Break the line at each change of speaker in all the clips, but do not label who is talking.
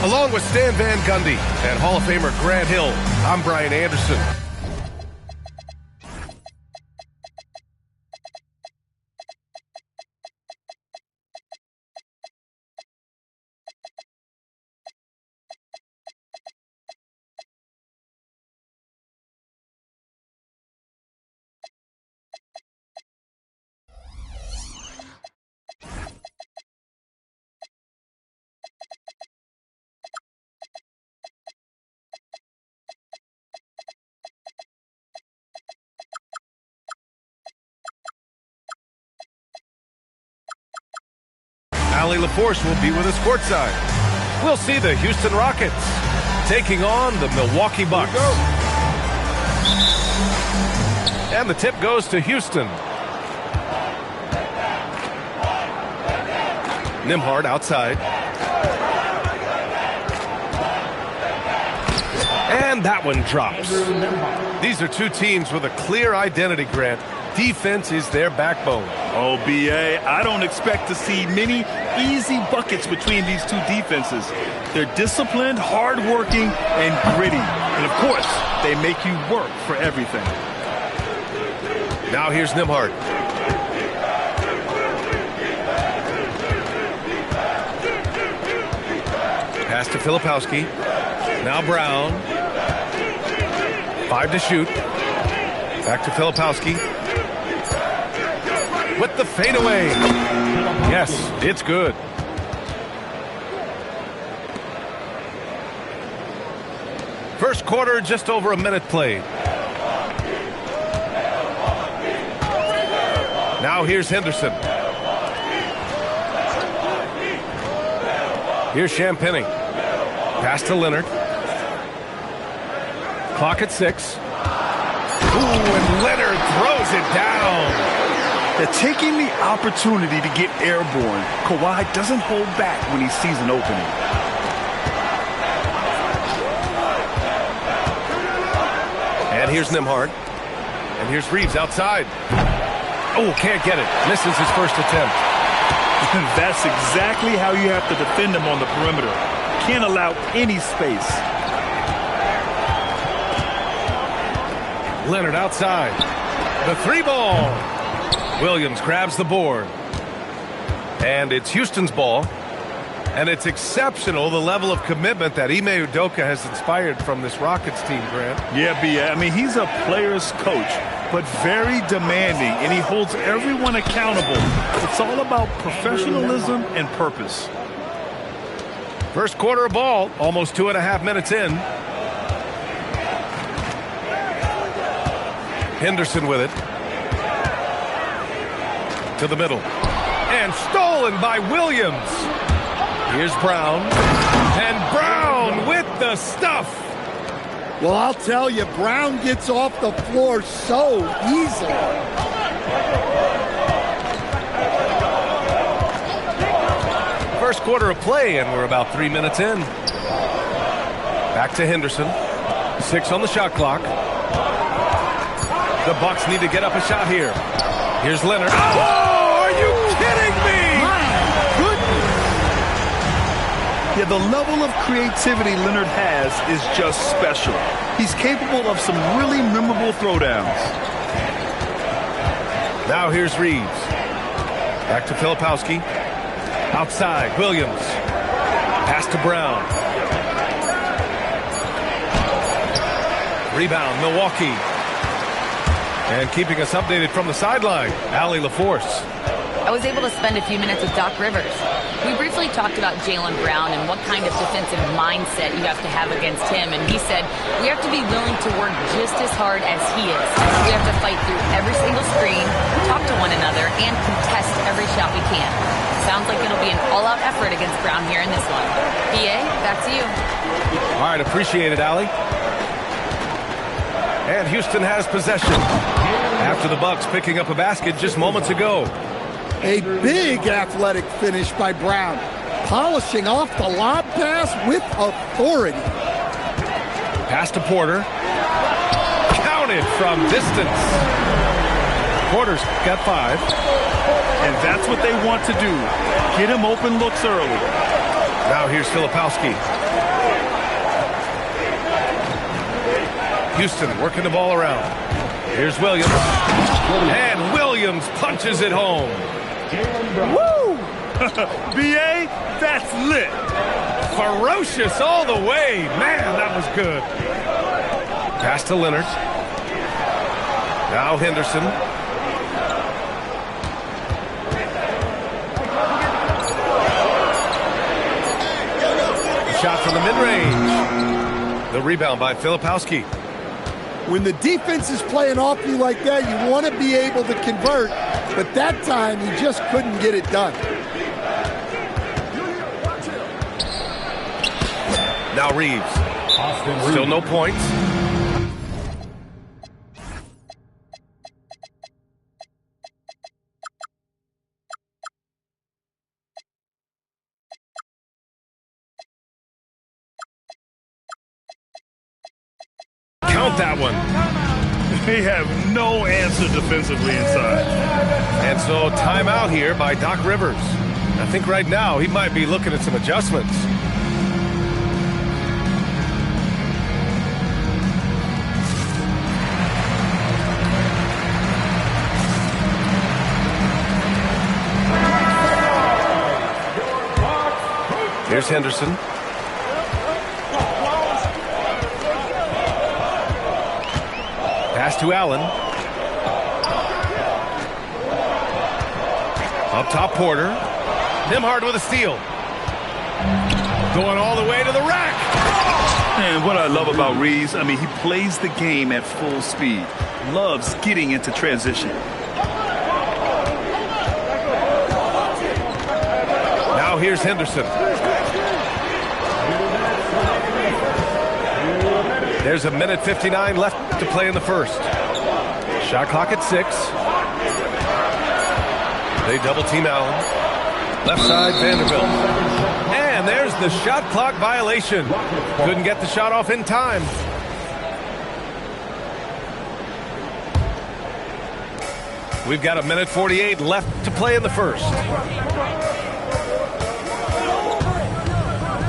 Along with Stan Van Gundy and Hall of Famer Grant Hill, I'm Brian Anderson. Allie LaForce will be with us courtside. We'll see the Houston Rockets taking on the Milwaukee Bucks. And the tip goes to Houston. Nembhard outside. And that one drops. These are two teams with a clear identity, Grant. Defense is their backbone.
Oh, B.A., I don't expect to see many easy buckets between these two defenses. They're disciplined, hardworking, and gritty. And, of course, they make you work for everything.
Now here's Nembhard. Pass to Filipowski. Now Brown. 5 to shoot. Back to Filipowski. With the fadeaway. Yes, it's good. First quarter, just over a minute played. Now here's Henderson. Here's Champagnie. Pass to Leonard. Clock at 6. Ooh, and Leonard throws it down.
They're taking the opportunity to get airborne. Kawhi doesn't hold back when he sees an opening.
And here's Nembhard. And here's Reeves outside. Oh, can't get it. Misses his first attempt.
That's exactly how you have to defend him on the perimeter. Can't allow any space.
Leonard outside. The 3-ball. Williams grabs the board. And it's Houston's ball. And it's exceptional, the level of commitment that Ime Udoka has inspired from this Rockets team, Grant.
Yeah, B.A. I mean, he's a player's coach, but very demanding, and he holds everyone accountable. It's all about professionalism and purpose.
First quarter of ball, almost 2.5 minutes in. Henderson with it. To the middle. And stolen by Williams. Here's Brown. And Brown with the stuff.
Well, I'll tell you, Brown gets off the floor so easily.
First quarter of play, and we're about 3 minutes in. Back to Henderson. 6 on the shot clock. The Bucks need to get up a shot here. Here's Leonard. Oh, are you kidding me?
My goodness.
Yeah, the level of creativity Leonard has is just special. He's capable of some really memorable throwdowns.
Now here's Reeves. Back to Filipowski. Outside, Williams. Pass to Brown. Rebound, Milwaukee. And keeping us updated from the sideline, Allie LaForce.
I was able to spend a few minutes with Doc Rivers. We briefly talked about Jaylen Brown and what kind of defensive mindset you have to have against him. And he said, we have to be willing to work just as hard as he is. We have to fight through every single screen, talk to one another, and contest every shot we can. Sounds like it'll be an all-out effort against Brown here in this one. BA, back to you.
All right, appreciate it, Allie. And Houston has possession after the Bucks picking up a basket just moments ago.
A big athletic finish by Brown, polishing off the lob pass with authority.
Pass to Porter. Counted from distance. Porter's got 5.
And that's what they want to do. Get him open looks early.
Now here's Filipowski. Houston working the ball around. Here's Williams. And Williams punches it home.
Woo! B.A., that's lit.
Ferocious all the way. Man, that was good. Pass to Leonard. Now Henderson. Shot from the mid-range. The rebound by Filipowski.
When the defense is playing off you like that, you want to be able to convert, but that time he just couldn't get it done.
Now Reeves. Still no points. Count that one.
They have no answer defensively inside.
And so timeout here by Doc Rivers. I think right now he might be looking at some adjustments. Here's Henderson. Pass to Allen. Up top, Porter. Nembhard with a steal. Going all the way to the rack.
And what I love about Reeves, I mean, he plays the game at full speed. Loves getting into transition.
Now here's Henderson. There's 1:59 left to play in the first. Shot clock at 6. They double team Allen. Left side, Vanderbilt. And there's the shot clock violation. Couldn't get the shot off in time. We've got 1:48 left to play in the first.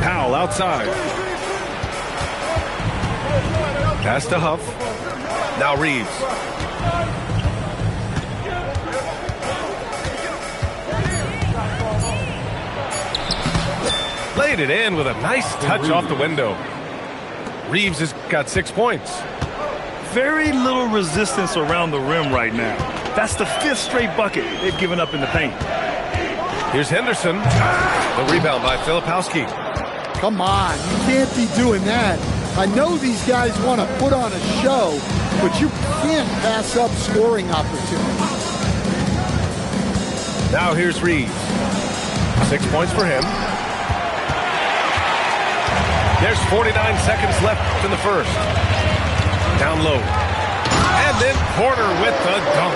Powell outside. Pass to Huff. Now Reeves. Laid it in with a nice touch off the window. Reeves has got 6 points.
Very little resistance around the rim right now. That's the 5th straight bucket they've given up in the paint.
Here's Henderson. The rebound by Filipowski.
Come on, you can't be doing that. I know these guys want to put on a show, but you can't pass up scoring opportunities.
Now here's Reeves. 6 points for him. There's 49 seconds left in the first. Down low. And then Porter with the dunk.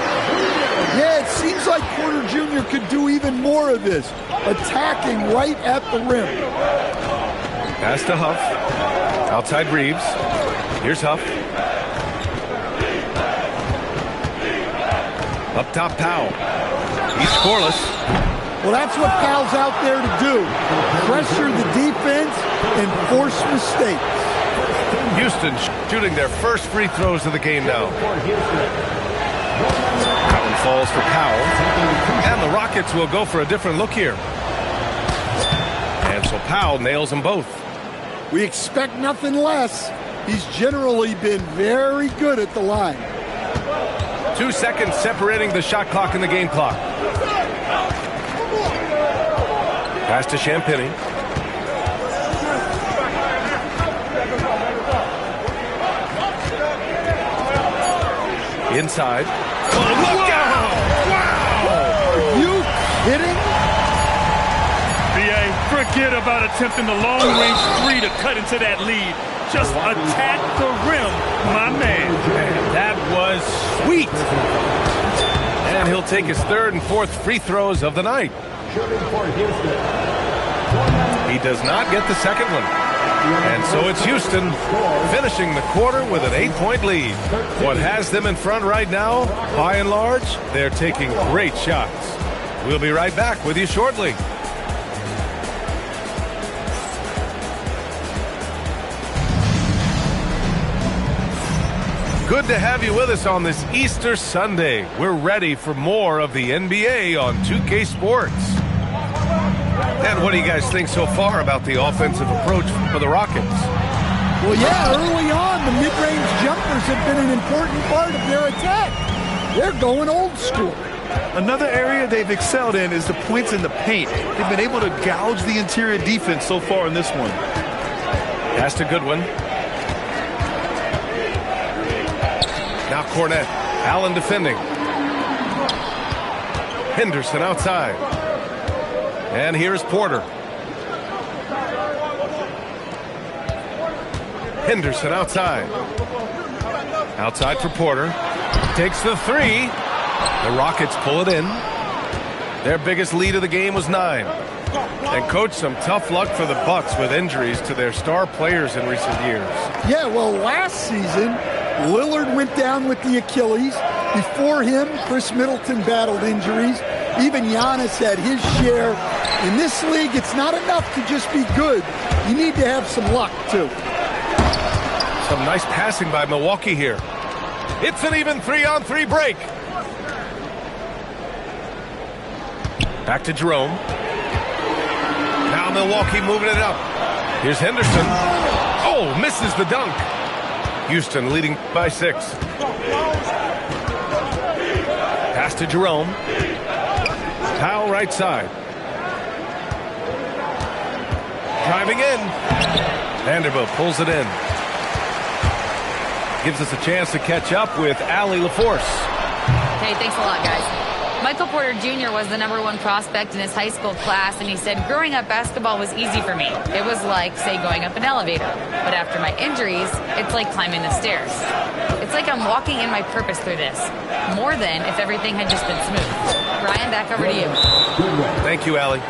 Yeah, it seems like Porter Jr. could do even more of this, attacking right at the rim.
Pass to Huff. Outside Reeves. Here's Huff. Up top, Powell. He's scoreless.
Well, that's what Powell's out there to do. Pressure the defense and force mistakes.
Houston shooting their first free throws of the game now. That one falls for Powell. And the Rockets will go for a different look here. And so Powell nails them both.
We expect nothing less. He's generally been very good at the line.
2 seconds separating the shot clock and the game clock. Pass to Champagny. Inside. Oh, look out! Wow!
Are you kidding?
B.A., forget about attempting the long-range 3 to cut into that lead. Just attack the rim, my man.
That was sweet. And he'll take his 3rd and 4th free throws of the night. He does not get the second one. And so it's Houston finishing the quarter with an 8-point lead. What has them in front right now, by and large, they're taking great shots. We'll be right back with you shortly. Good to have you with us on this Easter Sunday. We're ready for more of the NBA on 2K Sports. And what do you guys think so far about the offensive approach for the Rockets?
Well, yeah, early on, the mid-range jumpers have been an important part of their attack. They're going old school.
Another area they've excelled in is the points in the paint. They've been able to gouge the interior defense so far in this one.
That's a good one. Now Cornette. Allen defending. Henderson outside. And here's Porter. Henderson outside. Outside for Porter. Takes the three. The Rockets pull it in. Their biggest lead of the game was 9. And, Coach, some tough luck for the Bucks with injuries to their star players in recent years.
Yeah, well, last season, Lillard went down with the Achilles. Before him, Chris Middleton battled injuries. Even Giannis had his share. In this league, it's not enough to just be good. You need to have some luck, too.
Some nice passing by Milwaukee here. It's an even 3-on-3 break. Back to Jerome. Now Milwaukee moving it up. Here's Henderson. Oh, misses the dunk. Houston leading by 6. Pass to Jerome. Powell right side. Driving in. Vanderbilt pulls it in. Gives us a chance to catch up with Allie LaForce.
Hey, thanks a lot, guys. Michael Porter Jr. was the #1 prospect in his high school class, and he said, growing up, basketball was easy for me. It was like, say, going up an elevator. But after my injuries, it's like climbing the stairs. It's like I'm walking in my purpose through this, more than if everything had just been smooth. Ryan, back over to you.
Thank you, Allie.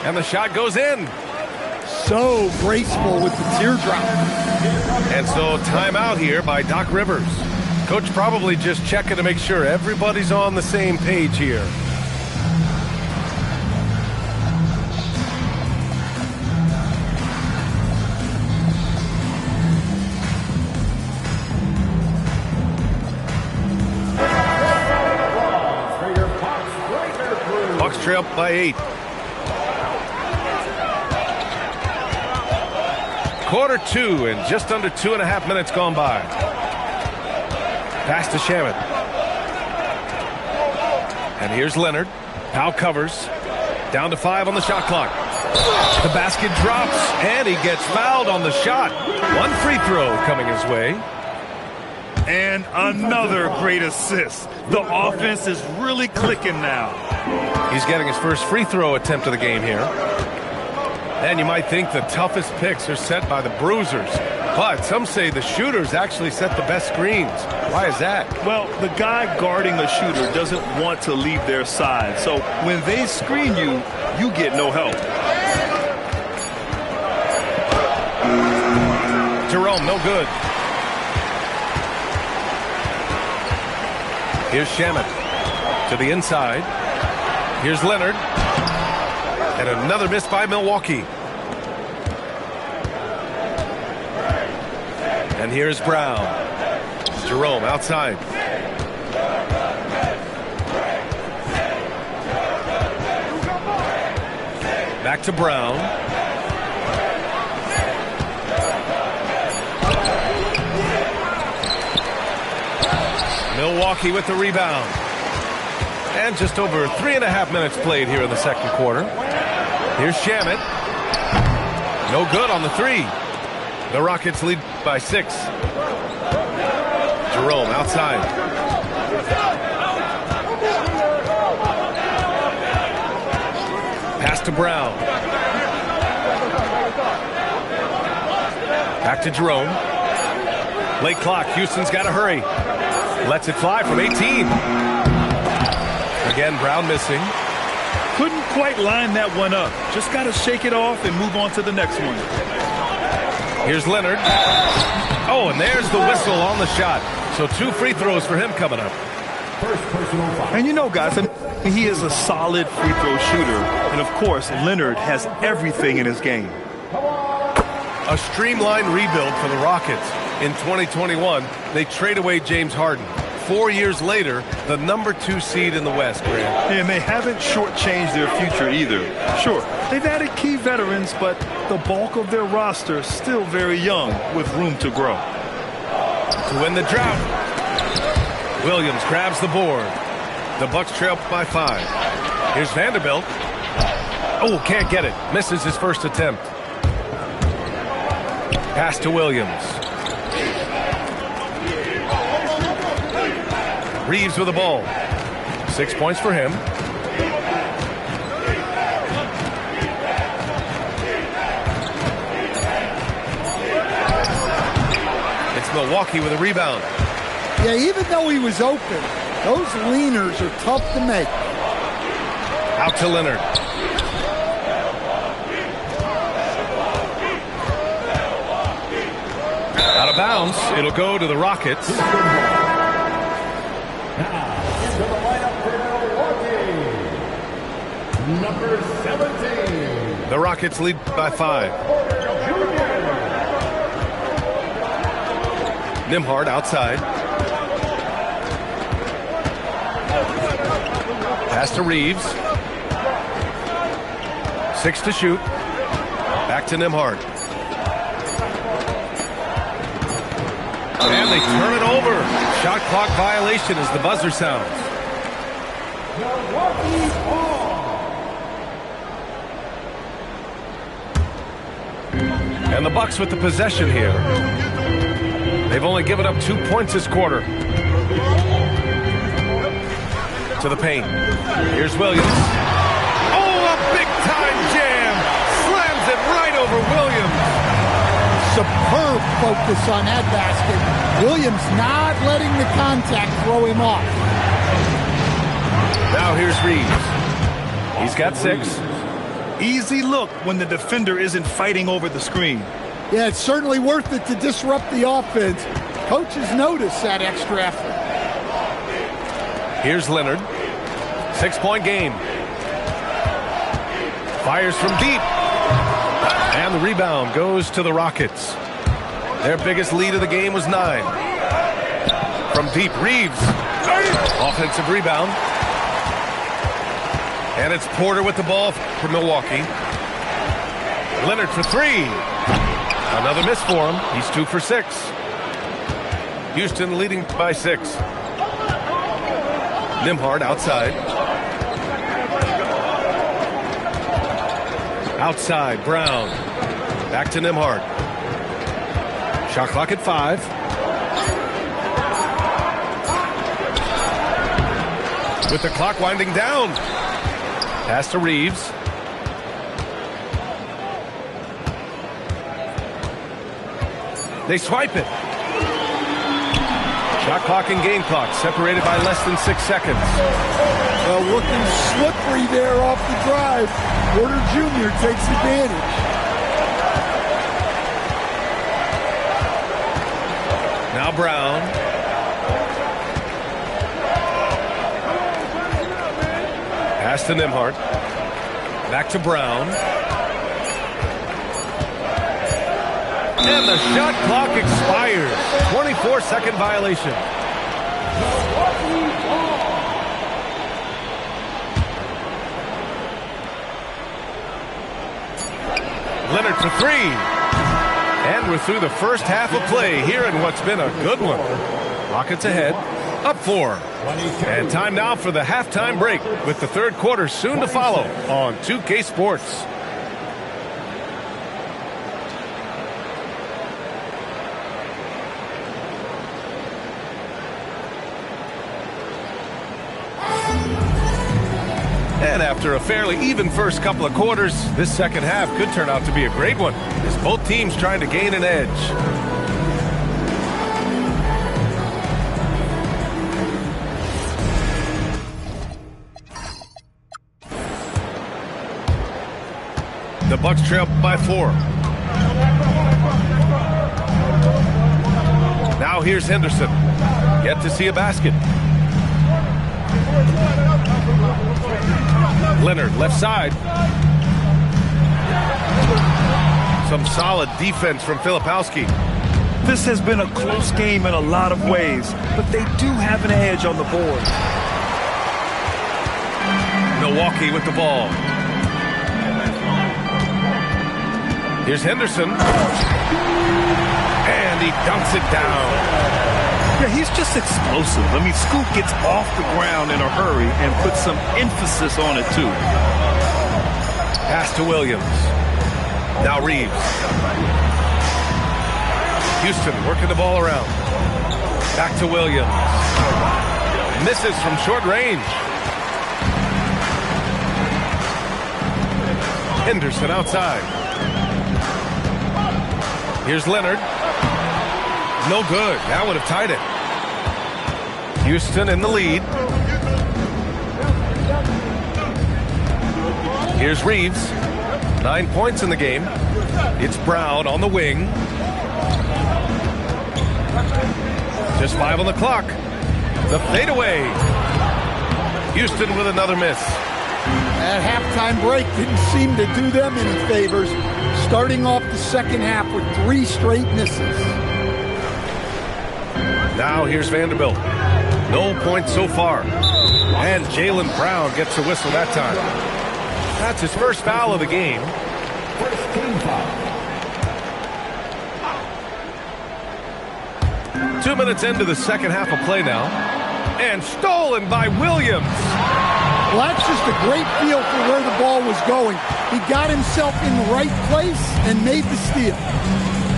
And the shot goes in.
So graceful with the teardrop.
And so timeout here by Doc Rivers. Coach probably just checking to make sure everybody's on the same page here. Bucks trail by 8. Quarter 2 and just under 2.5 minutes gone by. Pass to Shamet. And here's Leonard. Powell covers. Down to 5 on the shot clock. The basket drops, and he gets fouled on the shot. One free throw coming his way.
And another great assist. The offense is really clicking now.
He's getting his first free throw attempt of the game here. And you might think the toughest picks are set by the bruisers. But some say the shooters actually set the best screens. Why is that?
Well, the guy guarding a shooter doesn't want to leave their side. So when they screen you, you get no help.
Jerome, no good. Here's Shamet to the inside. Here's Leonard. And another miss by Milwaukee. And here's Brown. Jerome outside. Back to Brown. Milwaukee with the rebound. And just over 3.5 minutes played here in the second quarter. Here's Shamet. No good on the 3. The Rockets lead by 6. Jerome outside. Pass to Brown. Back to Jerome. Late clock. Houston's got to hurry. Lets it fly from 18. Again, Brown missing.
Couldn't quite line that one up. Just got to shake it off and move on to the next one.
Here's Leonard. Oh, and there's the whistle on the shot. So 2 free throws for him coming up.
And you know, guys, he is a solid free throw shooter. And, of course, Leonard has everything in his game.
A streamlined rebuild for the Rockets. In 2021, they trade away James Harden. 4 years later, the #2 seed in the West, Grant.
And they haven't shortchanged their future either. Sure, they've added key veterans, but the bulk of their roster is still very young with room to grow.
To win the drought, Williams grabs the board. The Bucks trail by 5. Here's Vanderbilt. Oh, can't get it. Misses his first attempt. Pass to Williams. Reeves with the ball. 6 points for him. It's Milwaukee with a rebound.
Yeah, even though he was open, those leaners are tough to make.
Out to Leonard. Out of bounds. It'll go to the Rockets.
Number 17.
The Rockets lead by 5. Nembhard outside. Pass to Reeves. 6 to shoot. Back to Nembhard. And they turn it over. Shot clock violation as the buzzer sounds. And the Bucks with the possession here. They've only given up 2 points this quarter. To the paint. Here's Williams. Oh, a big-time jam. Slams it right over Williams.
Superb focus on that basket. Williams not letting the contact throw him off.
Now here's Reeves. He's got 6.
Easy look when the defender isn't fighting over the screen.
Yeah, it's certainly worth it to disrupt the offense. Coaches notice that extra effort.
Here's Leonard. 6-point game. Fires from deep. And the rebound goes to the Rockets. Their biggest lead of the game was 9. From deep, Reeves. Offensive rebound. And it's Porter with the ball for Milwaukee. Leonard for 3. Another miss for him. He's 2 for 6. Houston leading by 6. Nembhard outside. Outside, Brown. Back to Nembhard. Shot clock at 5. With the clock winding down. Pass to Reeves. They swipe it. Shot clock and game clock separated by less than 6 seconds.
Well, looking slippery there off the drive. Porter Jr. takes advantage.
Now Brown. Pass to Nembhard. Back to Brown. And the shot clock expires. 24-second violation. Leonard for 3. And we're through the first half of play here in what's been a good one. Rockets ahead, up 4. And time now for the halftime break with the third quarter soon to follow on 2K Sports. And after a fairly even first couple of quarters, this second half could turn out to be a great one as both teams trying to gain an edge. The Bucks trail by 4. Now here's Henderson. Yet to see a basket. Leonard, left side. Some solid defense from Filipowski.
This has been a close game in a lot of ways, but they do have an edge on the board.
Milwaukee with the ball. Here's Henderson. And he dunks it down.
Yeah, he's just explosive. I mean, Scoot gets off the ground in a hurry and puts some emphasis on it, too.
Pass to Williams. Now Reeves. Houston working the ball around. Back to Williams. Misses from short range. Henderson outside. Here's Leonard. No good. That would have tied it. Houston in the lead. Here's Reeves. 9 points in the game. It's Brown on the wing. Just 5 on the clock. The fadeaway. Houston with another miss.
That halftime break didn't seem to do them any favors. Starting off the second half with 3 straight misses.
Now here's Vanderbilt. No points so far. And Jaylen Brown gets a whistle that time. That's his first foul of the game.
First team foul.
2 minutes into the second half of play now. And stolen by Williams.
Well, that's just a great feel for where the ball was going. He got himself in the right place and made the steal.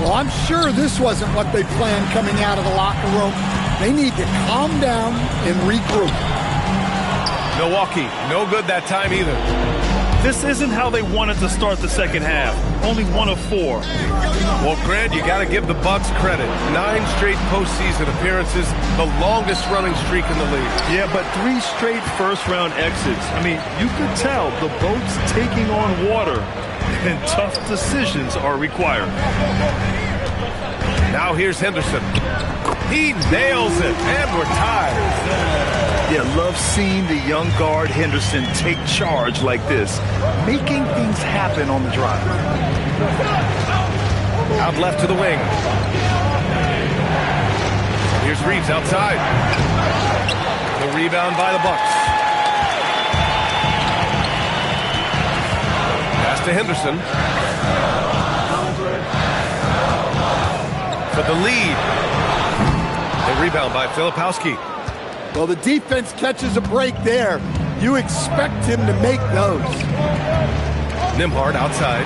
Well, I'm sure this wasn't what they planned coming out of the locker room. They need to calm down and regroup.
Milwaukee, no good that time either.
This isn't how they wanted to start the second half. Only 1 of 4.
Well, Grant, you got to give the Bucks credit. 9 straight postseason appearances, the longest running streak in the league.
Yeah, but 3 straight first-round exits. I mean, you could tell the boat's taking on water, and tough decisions are required.
Now here's Henderson. He nails it, and we're tied.
Yeah, love seeing the young guard Henderson take charge like this, making things happen on the drive.
Out left to the wing. Here's Reeves outside. The rebound by the Bucks. Pass to Henderson. For the lead. The rebound by Filipowski.
Well, the defense catches a break there. You expect him to make those.
Nembhard outside.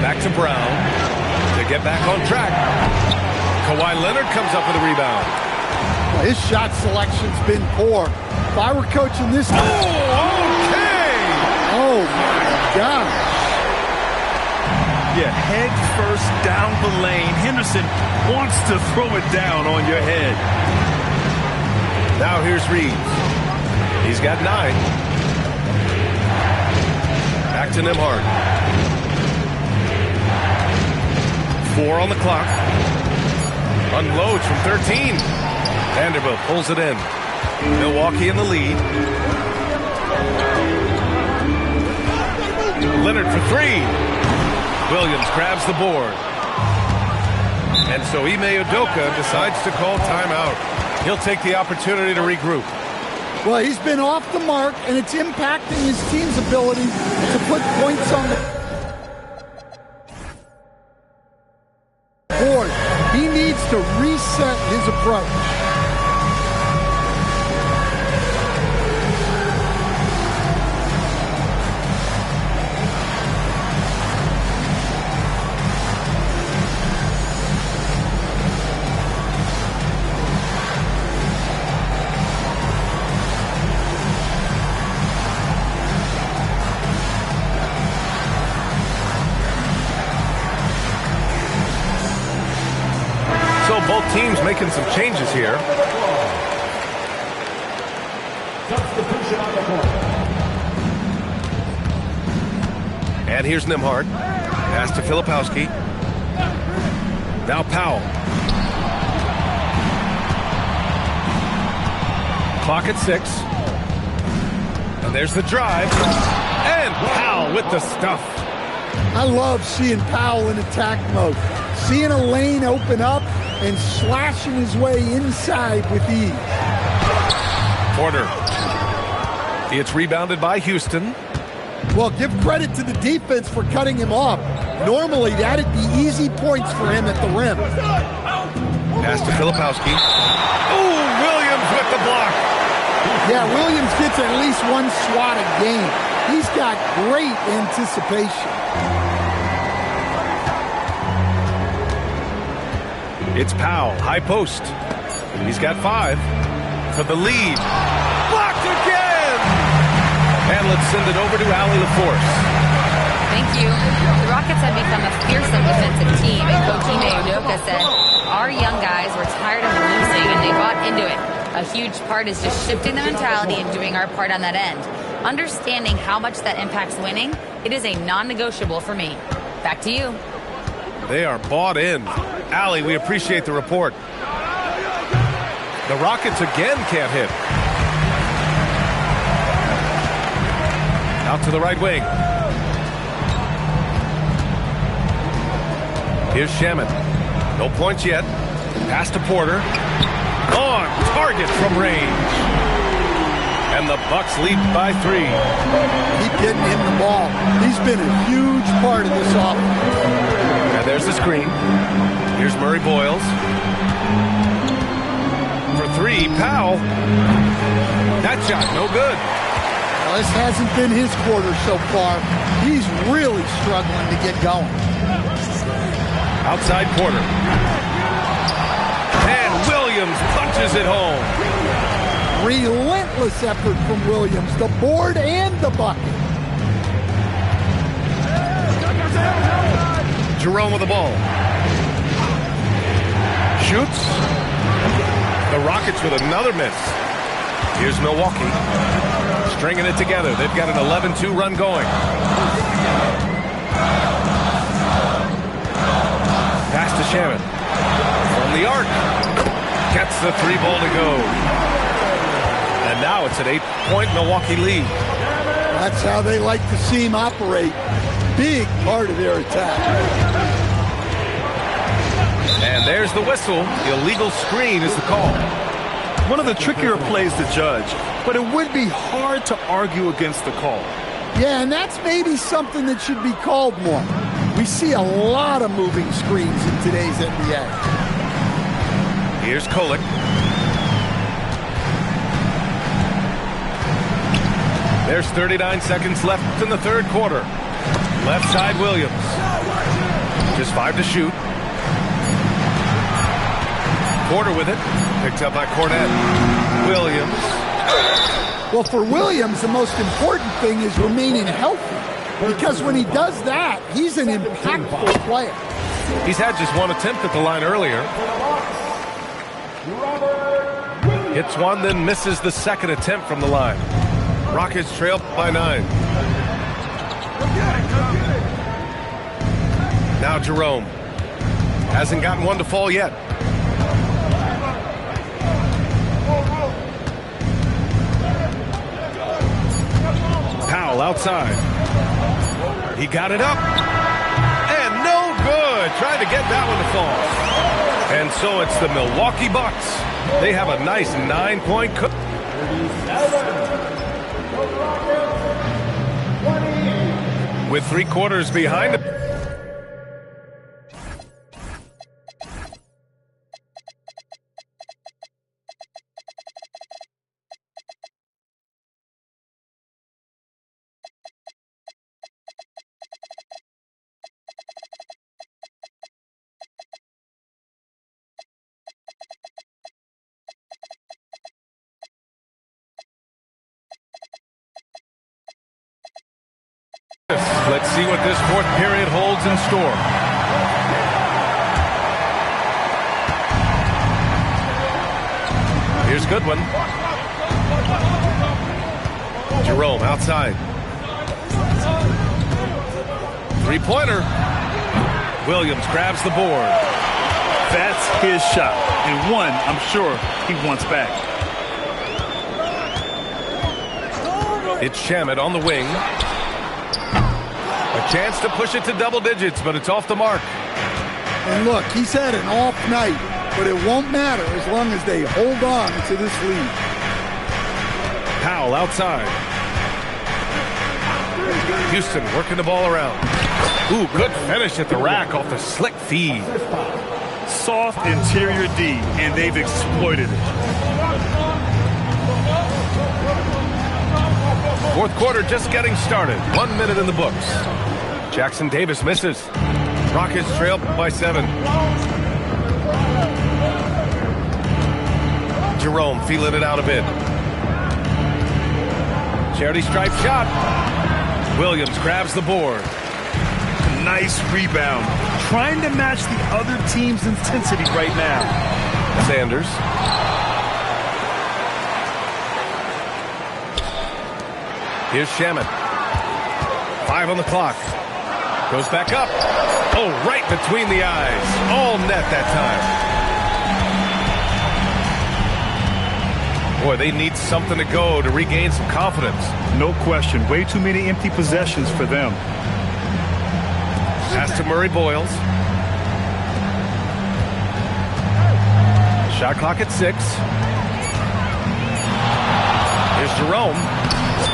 Back to Brown to get back on track. Kawhi Leonard comes up with a rebound.
Well, his shot selection's been poor. If I were coaching this team...
Okay!
Oh, my gosh.
Yeah, head first down the lane. Henderson wants to throw it down on your head.
Now here's Reeves. He's got 9. Back to Nembhard. 4 on the clock. Unloads from 13. Vanderbilt pulls it in. Milwaukee in the lead. Leonard for 3. Williams grabs the board. And so Ime Udoka decides to call timeout. He'll take the opportunity to regroup.
Well, he's been off the mark, and it's impacting his team's ability to put points on the board. He needs to reset his approach.
Both teams making some changes here.
Substitution on the court.
And here's Nembhard. Pass to Filipowski. Now Powell. Clock at 6. And there's the drive. And Powell with the stuff.
I love seeing Powell in attack mode. Seeing a lane open up and slashing his way inside with ease.
Porter. It's rebounded by Houston.
Well, give credit to the defense for cutting him off. Normally, that'd be easy points for him at the rim.
Pass to Filipowski. Oh, Williams with the block.
Yeah, Williams gets at least one swat a game. He's got great anticipation.
It's Powell, high post. He's got 5 for the lead. Blocked again! And let's send it over to Allie LaForce.
Thank you. The Rockets have become a fearsome defensive team, and Coach Ime Udoka said, our young guys were tired of losing, and they bought into it. A huge part is just shifting the mentality and doing our part on that end. Understanding how much that impacts winning, it is a non-negotiable for me. Back to you.
They are bought in. Allie, we appreciate the report. The Rockets again can't hit. Out to the right wing. Here's Shaman. No points yet. Pass to Porter. On target from range. And the Bucks lead by 3.
Keep getting him the ball. He's been a huge part of this offense.
And there's the screen. Here's Murray Boyles. For 3, Powell. That shot, no good.
Well, this hasn't been his quarter so far. He's really struggling to get going.
Outside Porter. And Williams punches it home.
Relentless effort from Williams, the board and the bucket.
Jerome with the ball. Shoots. The Rockets with another miss. Here's Milwaukee. Stringing it together. They've got an 11-2 run going. Pass to Shaman. From the arc. Gets the 3 ball to go. And now it's an 8-point Milwaukee lead.
That's how they like to see him operate. Big part of their attack.
And there's the whistle. The illegal screen is the call.
One of the trickier plays to judge, but it would be hard to argue against the call.
Yeah, and that's maybe something that should be called more. We see a lot of moving screens in today's NBA.
Here's Kolek. There's 39 seconds left in the third quarter. Left side Williams. Just 5 to shoot. Porter with it. Picked up by Cornette. Williams.
Well, for Williams, the most important thing is remaining healthy. Because when he does that, he's an impactful player.
He's had just 1 attempt at the line earlier. Hits 1, then misses the second attempt from the line. Rockets trail by 9. Now Jerome. Hasn't gotten 1 to fall yet. Powell outside. He got it up. And no good. Trying to get that one to fall. And so it's the Milwaukee Bucks. They have a nice 9-point cook. With 3 quarters behind him. Let's see what this fourth period holds in store. Here's Goodwin. Jerome outside. 3-pointer. Williams grabs the board.
That's his shot. And one, I'm sure he wants back.
It's Shamet on the wing. A Chance to push it to double digits, but it's off the mark.
And look, he's had an off night, but it won't matter as long as they hold on to this lead.
Powell outside. Houston working the ball around. Ooh, good finish at the rack off the slick feed.
Soft interior D, and they've exploited it.
Fourth quarter just getting started. 1 minute in the books. Jackson Davis misses. Rockets trail by 7. Jerome feeling it out a bit. Charity stripe shot. Williams grabs the board.
Nice rebound. Trying to match the other team's intensity right now.
Sanders. Here's Shaman. 5 on the clock. Goes back up. Oh, right between the eyes. All net that time. Boy, they need something to go to regain some confidence.
No question. Way too many empty possessions for them.
Pass to Murray Boyles. Shot clock at 6. Here's Jerome.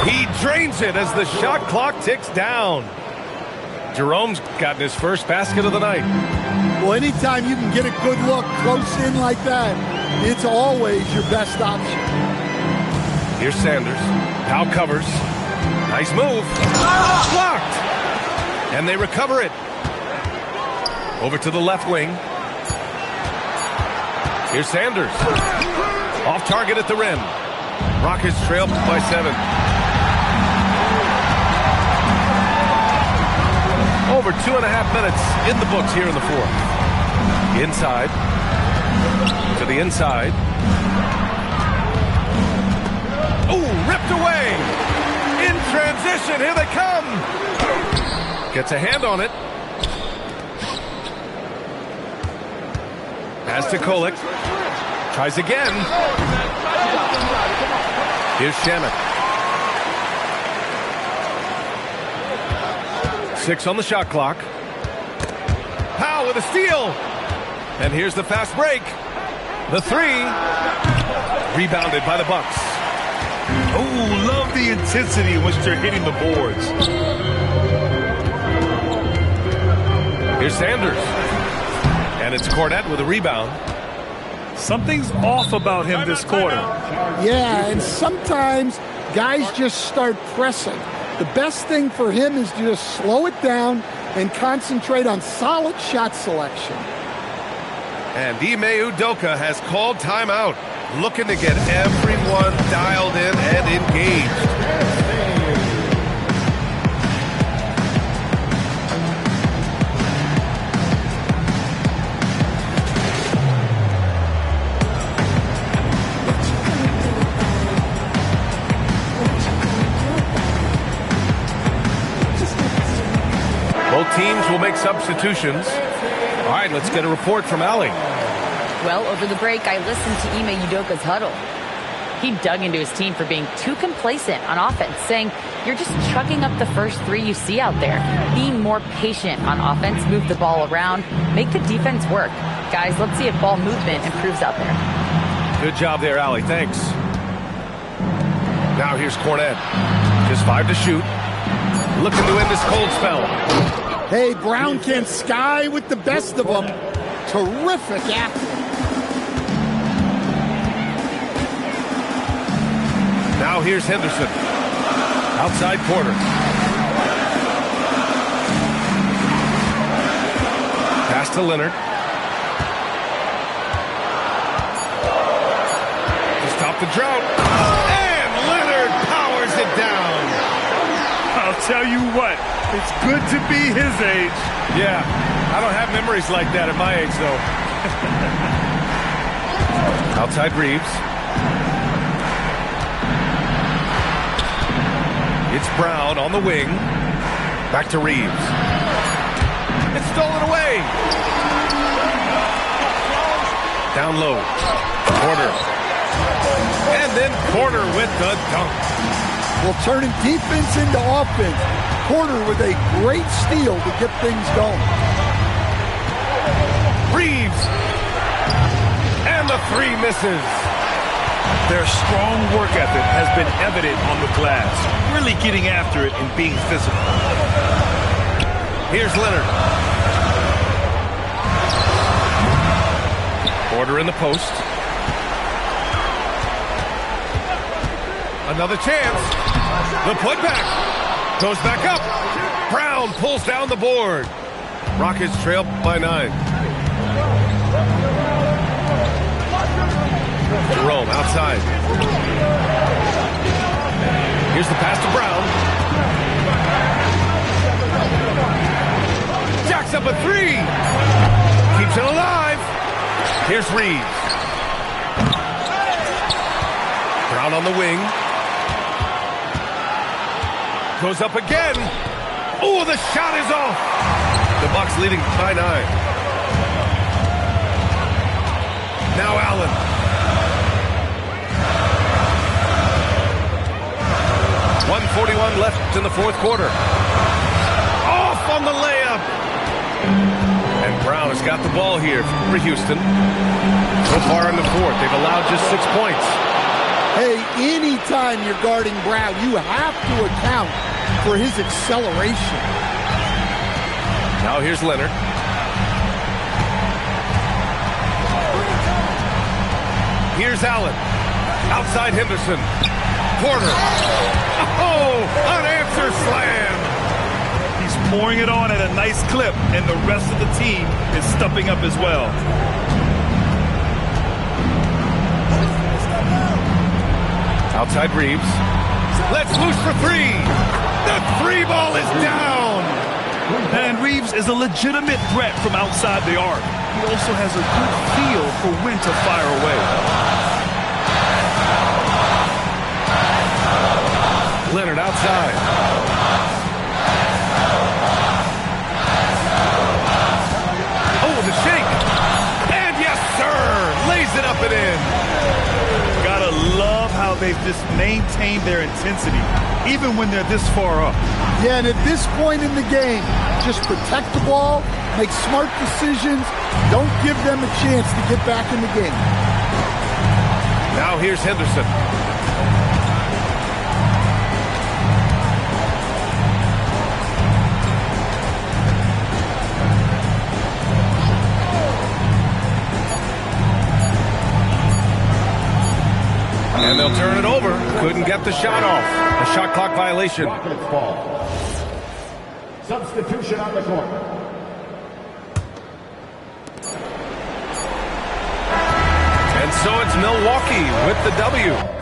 He drains it as the shot clock ticks down. Jerome's gotten his first basket of the night.
Well, anytime you can get a good look close in like that, it's always your best option.
Here's Sanders. Powell covers. Nice move. Blocked. And they recover it. Over to the left wing. Here's Sanders. Off target at the rim. Rockets trail by 7. Over 2.5 minutes in the books here in the fourth. Inside. To the inside. Oh, ripped away. In transition. Here they come. Gets a hand on it. Pass to Kolik. Tries again. Here's Shaman. 6 on the shot clock. Powell with a steal. And here's the fast break. The 3. Rebounded by the Bucks.
Oh, love the intensity in which they're hitting the boards.
Here's Sanders. And it's Cornette with a rebound.
Something's off about him this quarter.
Yeah, and sometimes guys just start pressing. The best thing for him is to just slow it down and concentrate on solid shot selection.
And Ime Udoka has called timeout, looking to get everyone dialed in and engaged. Both teams will make substitutions. All right, let's get a report from Allie.
Well, over the break, I listened to Ime Udoka's huddle. He dug into his team for being too complacent on offense, saying, you're just chucking up the first 3 you see out there. Being more patient on offense, move the ball around, make the defense work. Guys, let's see if ball movement improves out there.
Good job there, Allie. Thanks. Now here's Cornette. Just 5 to shoot. Looking to end this cold spell.
Hey, Brown can sky with the best of them. Terrific athlete.
Now here's Henderson. Outside corner. Pass to Leonard. To stop the drought. And Leonard powers it down.
I'll tell you what, it's good to be his age.
Yeah, I don't have memories like that at my age, though. Outside Reeves. It's Brown on the wing. Back to Reeves. It's stolen away. Down low. Corner. And then Corner with the dunk.
Well, turning defense into offense. corner with a great steal to get things going.
Reeves. And the three misses.
Their strong work ethic has been evident on the glass, really getting after it and being physical.
Here's Leonard. Porter in the post. Another chance. The putback. Goes back up. Brown pulls down the board. Rockets trail by 9. Jerome outside. Here's the pass to Brown. Jacks up a three. Keeps it alive. Here's Reeves. Brown on the wing. Goes up again. Oh, the shot is off. The Bucks leading by 9. Now Allen. 1:41 left in the fourth quarter. Off on the layup. And Brown has got the ball here for Houston. So far in the fourth, they've allowed just 6 points.
Hey, anytime you're guarding Brown, you have to account for his acceleration.
Now here's Leonard. Here's Allen. Outside Henderson. Porter. Oh, unanswered slam.
He's pouring it on at a nice clip, and the rest of the team is stepping up as well.
Outside Reeves. Let's loose for three. The three ball is down.
And Reeves is a legitimate threat from outside the arc. He also has a good feel for when to fire away.
Leonard outside. Oh, the shake. And yes, sir. Lays it up and in.
Gotta love how they've just maintained their intensity, even when they're this far up.
Yeah, and at this point in the game, just protect the ball, make smart decisions, don't give them a chance to get back in the game.
Now here's Henderson. And they'll turn it over. Couldn't get the shot off. A shot clock violation.
Rockets ball. Substitution on the court.
And so it's Milwaukee with the W.